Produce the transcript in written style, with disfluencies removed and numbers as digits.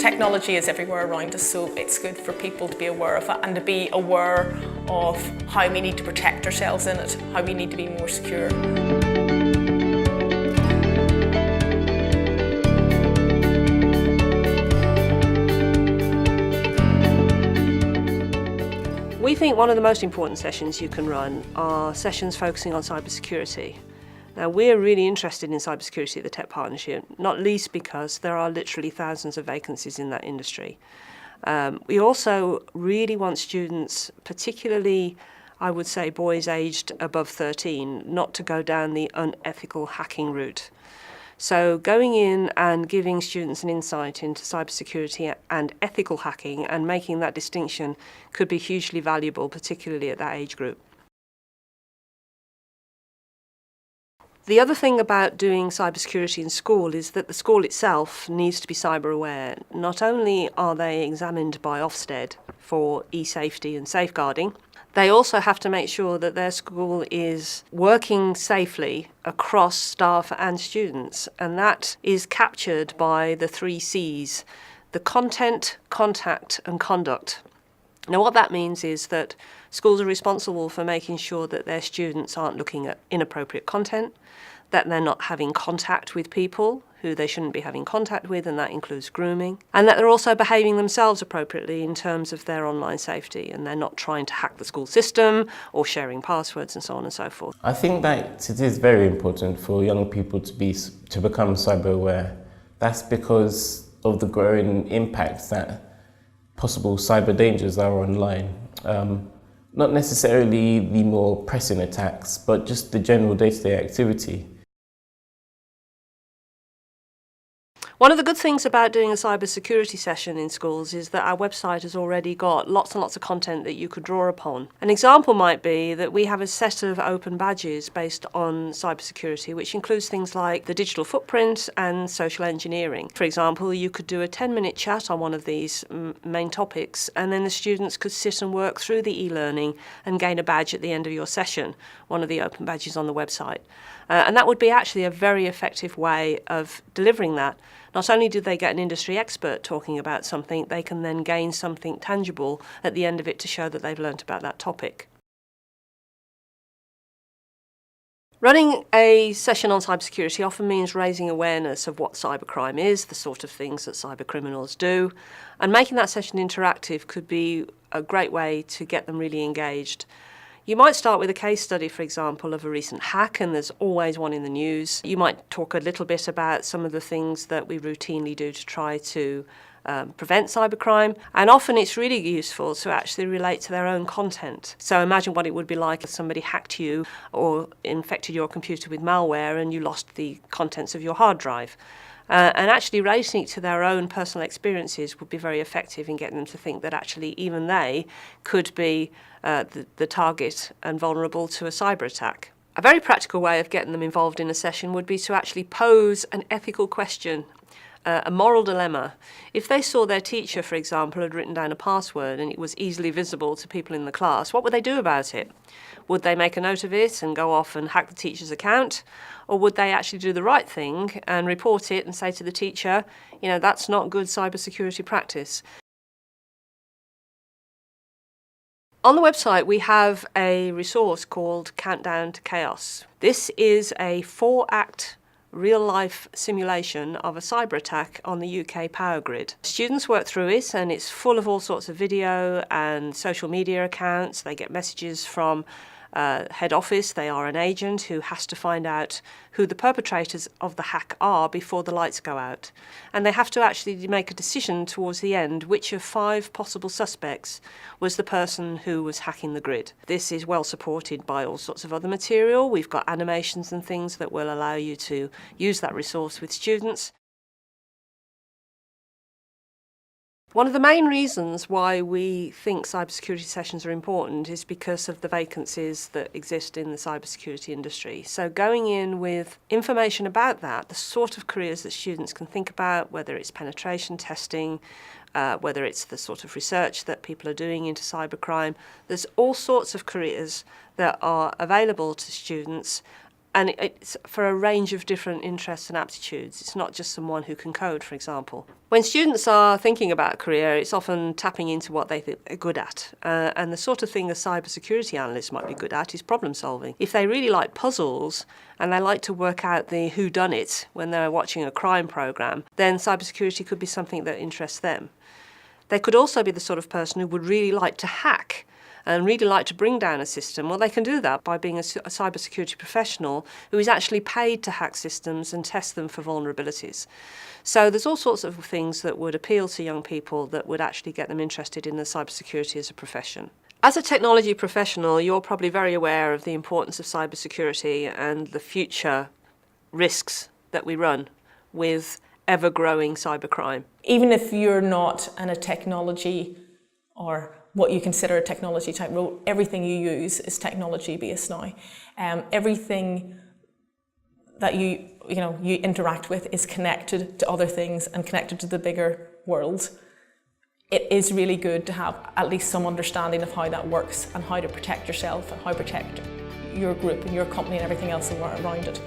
Technology is everywhere around us, so it's good for people to be aware of it and to be aware of how we need to protect ourselves in it, how we need to be more secure. We think one of the most important sessions you can run are sessions focusing on cybersecurity. Now, we're really interested in cybersecurity at the Tech Partnership, not least because there are literally thousands of vacancies in that industry. We also really want students, particularly, I would say, boys aged above 13, not to go down the unethical hacking route. So going in and giving students an insight into cybersecurity and ethical hacking and making that distinction could be hugely valuable, particularly at that age group. The other thing about doing cybersecurity in school is that the school itself needs to be cyber aware. Not only are they examined by Ofsted for e-safety and safeguarding, they also have to make sure that their school is working safely across staff and students, and that is captured by the 3 C's: the content, contact and conduct. Now, what that means is that schools are responsible for making sure that their students aren't looking at inappropriate content, that they're not having contact with people who they shouldn't be having contact with, and that includes grooming, and that they're also behaving themselves appropriately in terms of their online safety, and they're not trying to hack the school system or sharing passwords and so on and so forth. I think that it is very important for young people to become cyber aware. That's because of the growing impact that possible cyber dangers are online. Not necessarily the more pressing attacks, but just the general day-to-day activity. One of the good things about doing a cybersecurity session in schools is that our website has already got lots and lots of content that you could draw upon. An example might be that we have a set of open badges based on cybersecurity, which includes things like the digital footprint and social engineering. For example, you could do a 10-minute chat on one of these main topics, and then the students could sit and work through the e-learning and gain a badge at the end of your session, one of the open badges on the website. And that would be actually a very effective way of delivering that. Not only do they get an industry expert talking about something, they can then gain something tangible at the end of it to show that they've learnt about that topic. Running a session on cybersecurity often means raising awareness of what cybercrime is, the sort of things that cybercriminals do, and making that session interactive could be a great way to get them really engaged. You might start with a case study, for example, of a recent hack, and there's always one in the news. You might talk a little bit about some of the things that we routinely do to try to prevent cybercrime, and often it's really useful to actually relate to their own content. So imagine what it would be like if somebody hacked you or infected your computer with malware and you lost the contents of your hard drive. And actually relating it to their own personal experiences would be very effective in getting them to think that actually even they could be the target and vulnerable to a cyber attack. A very practical way of getting them involved in a session would be to actually pose an ethical question, a moral dilemma. If they saw their teacher, for example, had written down a password and it was easily visible to people in the class, what would they do about it? Would they make a note of it and go off and hack the teacher's account? Or would they actually do the right thing and report it and say to the teacher, you know, that's not good cybersecurity practice? On the website, we have a resource called Countdown to Chaos. This is a 4-act real-life simulation of a cyber attack on the UK power grid. Students work through it, and it's full of all sorts of video and social media accounts. They get messages from head office. They are an agent who has to find out who the perpetrators of the hack are before the lights go out. And they have to actually make a decision towards the end which of 5 possible suspects was the person who was hacking the grid. This is well supported by all sorts of other material. We've got animations and things that will allow you to use that resource with students. One of the main reasons why we think cybersecurity sessions are important is because of the vacancies that exist in the cybersecurity industry. So going in with information about that, the sort of careers that students can think about, whether it's penetration testing, whether it's the sort of research that people are doing into cybercrime, there's all sorts of careers that are available to students And it's for a range of different interests and aptitudes. It's not just someone who can code, for example. When students are thinking about a career, it's often tapping into what they think they're good at. And the sort of thing a cybersecurity analyst might be good at is problem solving. If they really like puzzles and they like to work out the whodunit when they're watching a crime program, then cybersecurity could be something that interests them. They could also be the sort of person who would really like to hack and really like to bring down a system. Well, they can do that by being a cybersecurity professional who is actually paid to hack systems and test them for vulnerabilities. So there's all sorts of things that would appeal to young people that would actually get them interested in the cybersecurity as a profession. As a technology professional, you're probably very aware of the importance of cybersecurity and the future risks that we run with ever-growing cybercrime. Even if you're not in a technology or what you consider a technology type role, everything you use is technology based now. Everything that you interact with is connected to other things and connected to the bigger world. It is really good to have at least some understanding of how that works and how to protect yourself and how to protect your group and your company and everything else around it.